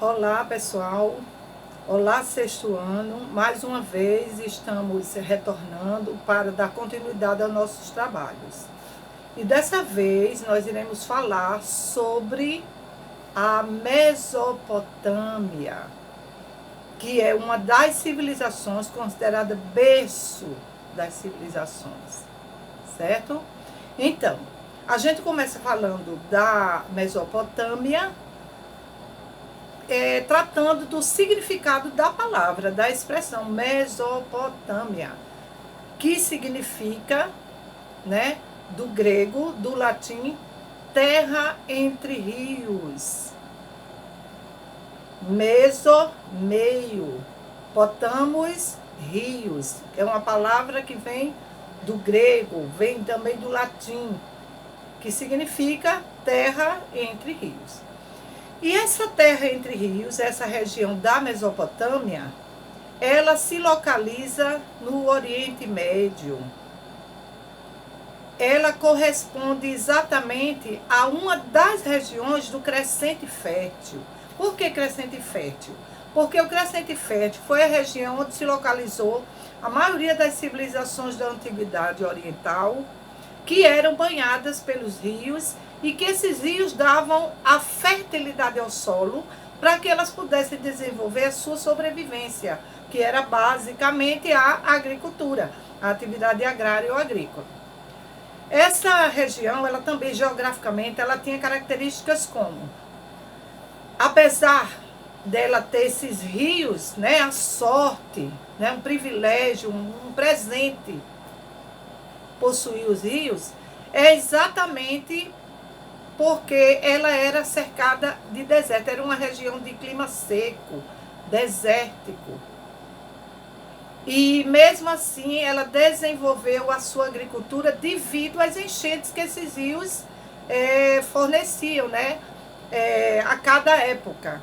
Olá, pessoal. Olá, sexto ano. Mais uma vez estamos retornando para dar continuidade aos nossos trabalhos. E dessa vez nós iremos falar sobre a Mesopotâmia, que é uma das civilizações considerada berço das civilizações, certo? Então, a gente começa falando da Mesopotâmia, tratando do significado da palavra, da expressão Mesopotâmia, que significa, né, do grego, do latim, terra entre rios. Meso, meio, potamos, rios. É uma palavra que vem do grego, vem também do latim, que significa terra entre rios. E essa terra entre rios, essa região da Mesopotâmia, ela se localiza no Oriente Médio. Ela corresponde exatamente a uma das regiões do Crescente Fértil. Por que Crescente Fértil? Porque o Crescente Fértil foi a região onde se localizou a maioria das civilizações da Antiguidade Oriental, que eram banhadas pelos rios e que esses rios davam a fertilidade ao solo para que elas pudessem desenvolver a sua sobrevivência, que era basicamente a agricultura, a atividade agrária ou agrícola. Essa região, ela também geograficamente, ela tinha características como, apesar dela ter esses rios, né, a sorte, né, um privilégio, um presente, possuir os rios, é exatamente porque ela era cercada de deserto, era uma região de clima seco, desértico. E mesmo assim ela desenvolveu a sua agricultura devido às enchentes que esses rios forneciam, né, a cada época.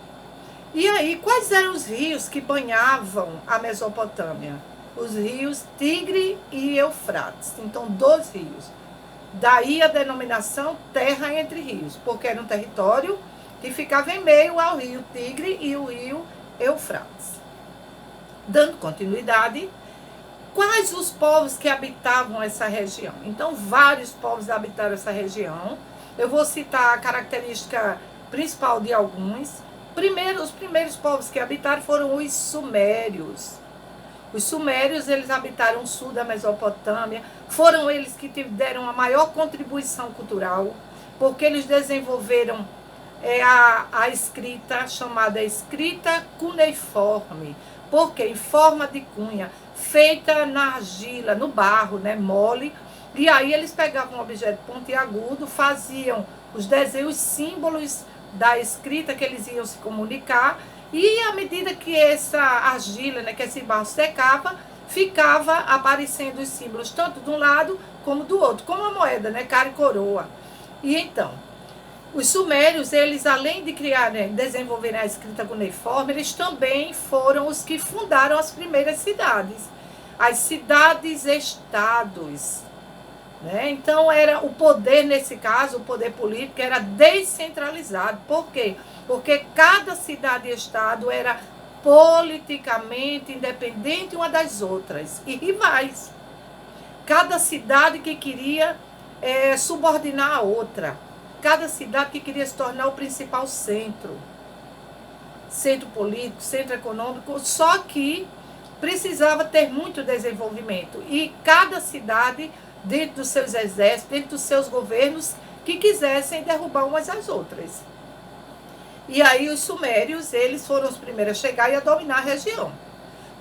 E aí, quais eram os rios que banhavam a Mesopotâmia? Os rios Tigre e Eufrates. Então, 2 rios. Daí a denominação terra entre rios, porque era um território que ficava em meio ao rio Tigre e o rio Eufrates. Dando continuidade, quais os povos que habitavam essa região? Então, vários povos habitaram essa região. Eu vou citar a característica principal de alguns. Os primeiros povos que habitaram foram os sumérios. Os sumérios, eles habitaram o sul da Mesopotâmia, foram eles que deram a maior contribuição cultural, porque eles desenvolveram a escrita, chamada escrita cuneiforme, porque em forma de cunha, feita na argila, no barro, né, mole, e aí eles pegavam um objeto pontiagudo, faziam os desenhos, os símbolos da escrita que eles iam se comunicar, e à medida que essa argila, né, que esse barro secava, ficava aparecendo os símbolos tanto de um lado como do outro, como a moeda, né, cara e coroa. E então, os sumérios, eles além de criar, né, desenvolverem a escrita cuneiforme, eles também foram os que fundaram as primeiras cidades, as cidades-estados. Né? Então, era o poder, nesse caso, o poder político, era descentralizado. Por quê? Porque cada cidade e estado era politicamente independente uma das outras e rivais. Cada cidade que queria subordinar a outra. Cada cidade que queria se tornar o principal centro. Centro político, centro econômico, só que precisava ter muito desenvolvimento. E cada cidade, dentro dos seus exércitos, dentro dos seus governos, que quisessem derrubar umas às outras. E aí os sumérios, eles foram os primeiros a chegar e a dominar a região.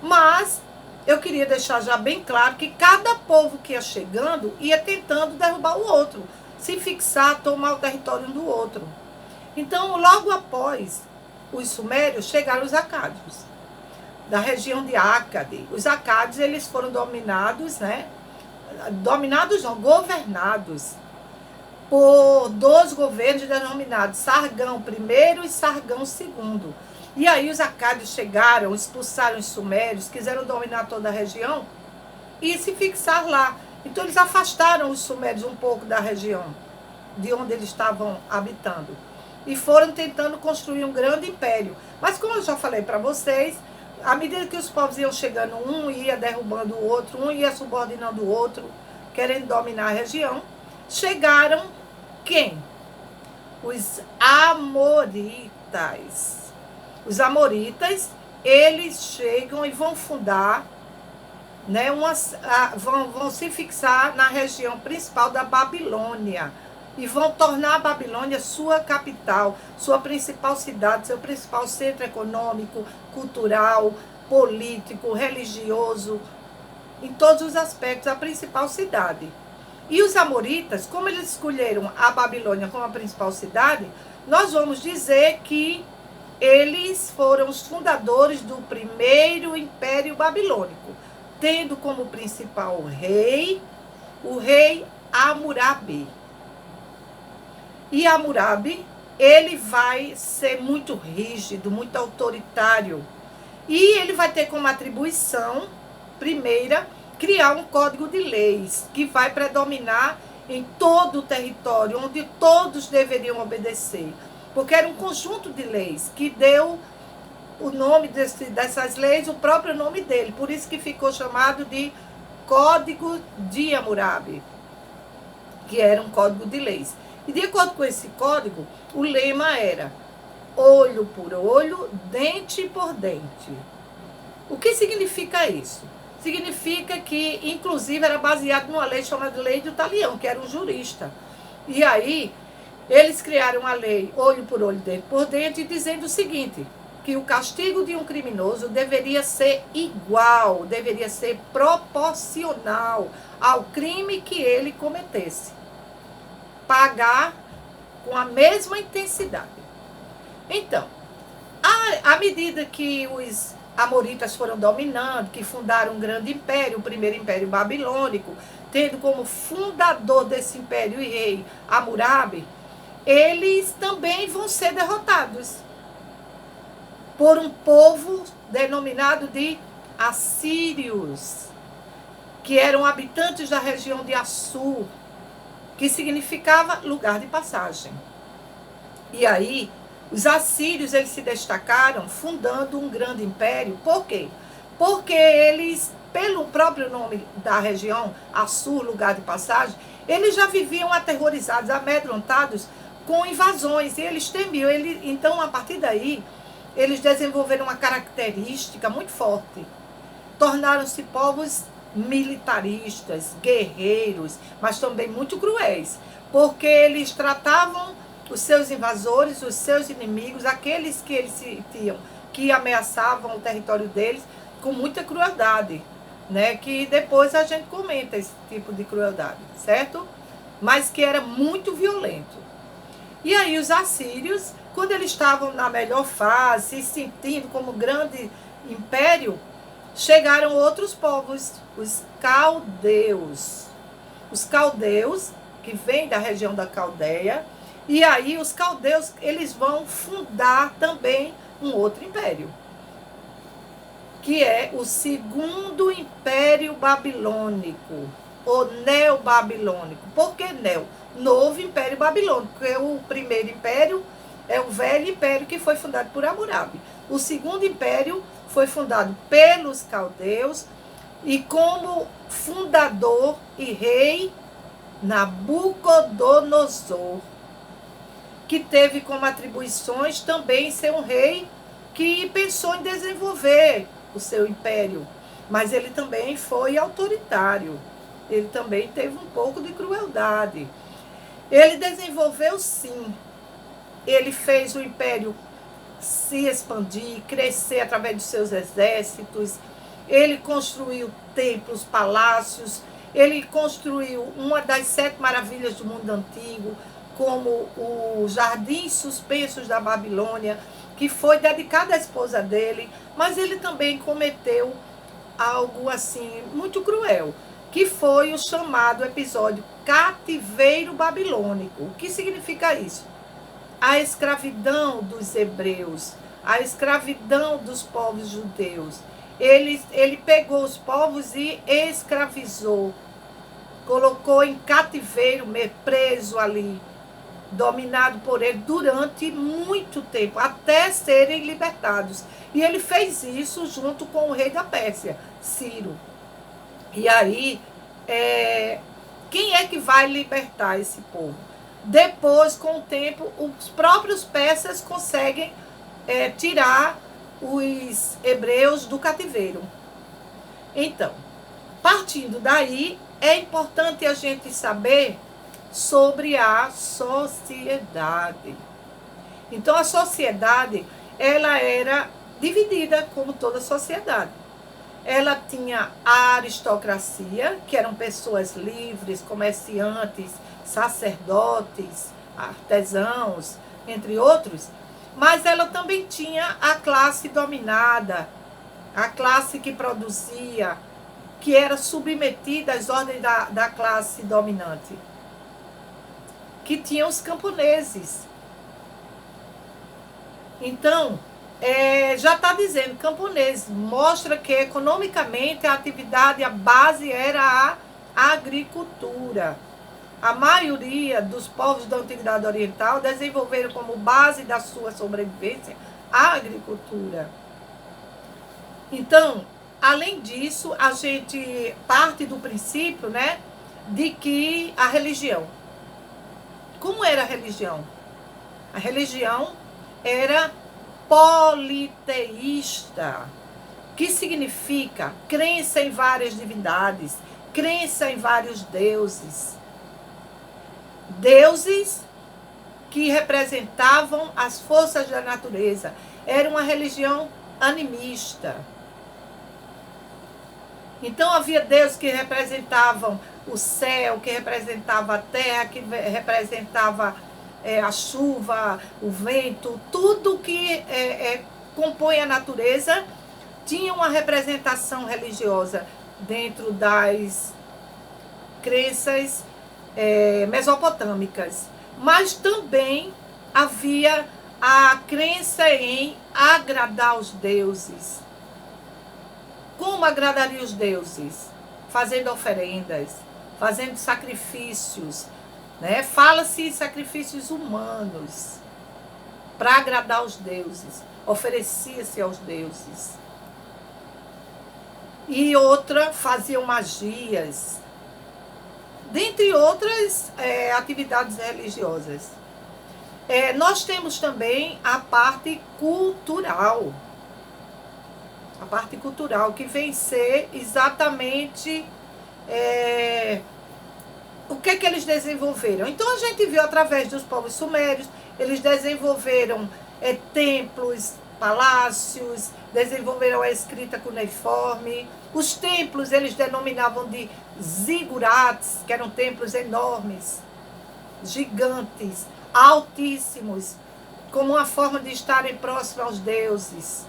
Mas eu queria deixar já bem claro que cada povo que ia chegando ia tentando derrubar o outro, se fixar, tomar o território um do outro. Então, logo após os sumérios, chegaram os acádios, da região de Ácade. Os acádios, eles foram dominados, né? Dominados não, governados por 2 governos denominados Sargão I e Sargão II. E aí os acádios chegaram, expulsaram os sumérios, quiseram dominar toda a região e se fixar lá. Então eles afastaram os sumérios um pouco da região de onde eles estavam habitando. e foram tentando construir um grande império. Mas como eu já falei para vocês, à medida que os povos iam chegando, um ia derrubando o outro, um ia subordinando o outro, querendo dominar a região, chegaram quem? Os amoritas. Os amoritas, eles chegam e vão fundar, né, vão se fixar na região principal da Babilônia e vão tornar a Babilônia sua capital, sua principal cidade, seu principal centro econômico, cultural, político, religioso, em todos os aspectos, a principal cidade. E os amoritas, como eles escolheram a Babilônia como a principal cidade, nós vamos dizer que eles foram os fundadores do primeiro Império Babilônico, tendo como principal rei, o rei Hammurabi. E Hammurabi, ele vai ser muito rígido, muito autoritário. E ele vai ter como atribuição, primeira, criar um código de leis que vai predominar em todo o território, onde todos deveriam obedecer. Porque era um conjunto de leis que deu o nome dessas leis, o próprio nome dele. Por isso que ficou chamado de Código de Hammurabi, que era um código de leis. E de acordo com esse código, o lema era olho por olho, dente por dente. O que significa isso? Significa que, inclusive, era baseado numa lei chamada Lei do Talião, que era um jurista. E aí, eles criaram a lei olho por olho, dente por dente, dizendo o seguinte, que o castigo de um criminoso deveria ser igual, deveria ser proporcional ao crime que ele cometesse. Pagar com a mesma intensidade. Então, à medida que os amoritas foram dominando, que fundaram um grande império, o primeiro império babilônico, tendo como fundador desse império e rei Hammurabi, eles também vão ser derrotados por um povo denominado de assírios, que eram habitantes da região de Assur, que significava lugar de passagem. E aí, os assírios, eles se destacaram fundando um grande império. Por quê? Porque eles, pelo próprio nome da região, Assur, lugar de passagem, eles já viviam aterrorizados, amedrontados com invasões, e eles temiam. Então, a partir daí, eles desenvolveram uma característica muito forte. Tornaram-se povos militaristas, guerreiros, mas também muito cruéis, porque eles tratavam os seus invasores, os seus inimigos, aqueles que eles sentiam que ameaçavam o território deles, com muita crueldade, né? Que depois a gente comenta esse tipo de crueldade, certo? Mas que era muito violento. E aí os assírios, quando eles estavam na melhor fase, se sentindo como grande império, chegaram outros povos, os caldeus. Os caldeus, que vêm da região da Caldeia, e aí os caldeus, eles vão fundar também um outro império, que é o segundo império babilônico, o neobabilônico. Por que neo? Novo império babilônico, porque o primeiro império é o velho império que foi fundado por Hammurabi. O segundo império foi fundado pelos caldeus e como fundador e rei Nabucodonosor, que teve como atribuições também ser um rei que pensou em desenvolver o seu império, mas ele também foi autoritário, ele também teve um pouco de crueldade. Ele desenvolveu, sim, ele fez o império se expandir, crescer através dos seus exércitos, ele construiu templos, palácios, ele construiu uma das 7 maravilhas do mundo antigo, como os jardins suspensos da Babilônia, que foi dedicado à esposa dele, mas ele também cometeu algo assim muito cruel, que foi o chamado episódio cativeiro babilônico. O que significa isso? A escravidão dos hebreus, a escravidão dos povos judeus. Ele pegou os povos e escravizou, colocou em cativeiro, preso ali. dominado por ele durante muito tempo, até serem libertados. E ele fez isso junto com o rei da Pérsia, Ciro. E aí, quem é que vai libertar esse povo? Depois, com o tempo, os próprios persas conseguem tirar os hebreus do cativeiro. Então, partindo daí, é importante a gente saber sobre a sociedade. Então, a sociedade, ela era dividida, como toda sociedade. Ela tinha a aristocracia, que eram pessoas livres, comerciantes, sacerdotes, artesãos, entre outros, mas ela também tinha a classe dominada, a classe que produzia, que era submetida às ordens da classe dominante, que tinha os camponeses. Então, já está dizendo, camponês, mostra que economicamente a atividade, a base era a agricultura. A maioria dos povos da Antiguidade Oriental desenvolveram como base da sua sobrevivência a agricultura. Então, além disso, a gente parte do princípio, né, de que a religião. Como era a religião? A religião era politeísta, que significa crença em várias divindades, crença em vários deuses. Deuses que representavam as forças da natureza. Era uma religião animista. Então havia deuses que representavam o céu, que representava a terra, que representava a chuva, o vento, tudo que compõe a natureza tinha uma representação religiosa dentro das crenças mesopotâmicas. Mas também havia a crença em agradar os deuses. Como agradaria os deuses? Fazendo oferendas, fazendo sacrifícios, né? Fala-se em sacrifícios humanos para agradar os deuses. Oferecia-se aos deuses. E outra, faziam magias, dentre outras atividades religiosas. Nós temos também a parte cultural. A parte cultural, que vem ser exatamente o que eles desenvolveram. Então, a gente viu através dos povos sumérios, eles desenvolveram templos, palácios, desenvolveram a escrita cuneiforme. Os templos, eles denominavam de zigurates, que eram templos enormes, gigantes, altíssimos, como uma forma de estarem próximos aos deuses.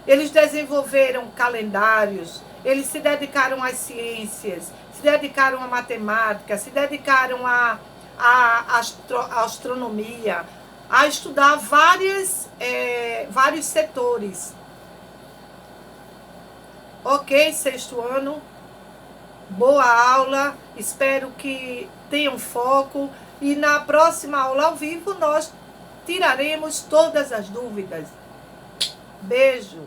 Eles desenvolveram calendários, eles se dedicaram às ciências, se dedicaram à matemática, se dedicaram à astronomia, a estudar vários setores. Ok, sexto ano, boa aula, espero que tenham foco e na próxima aula ao vivo nós tiraremos todas as dúvidas. Beijo!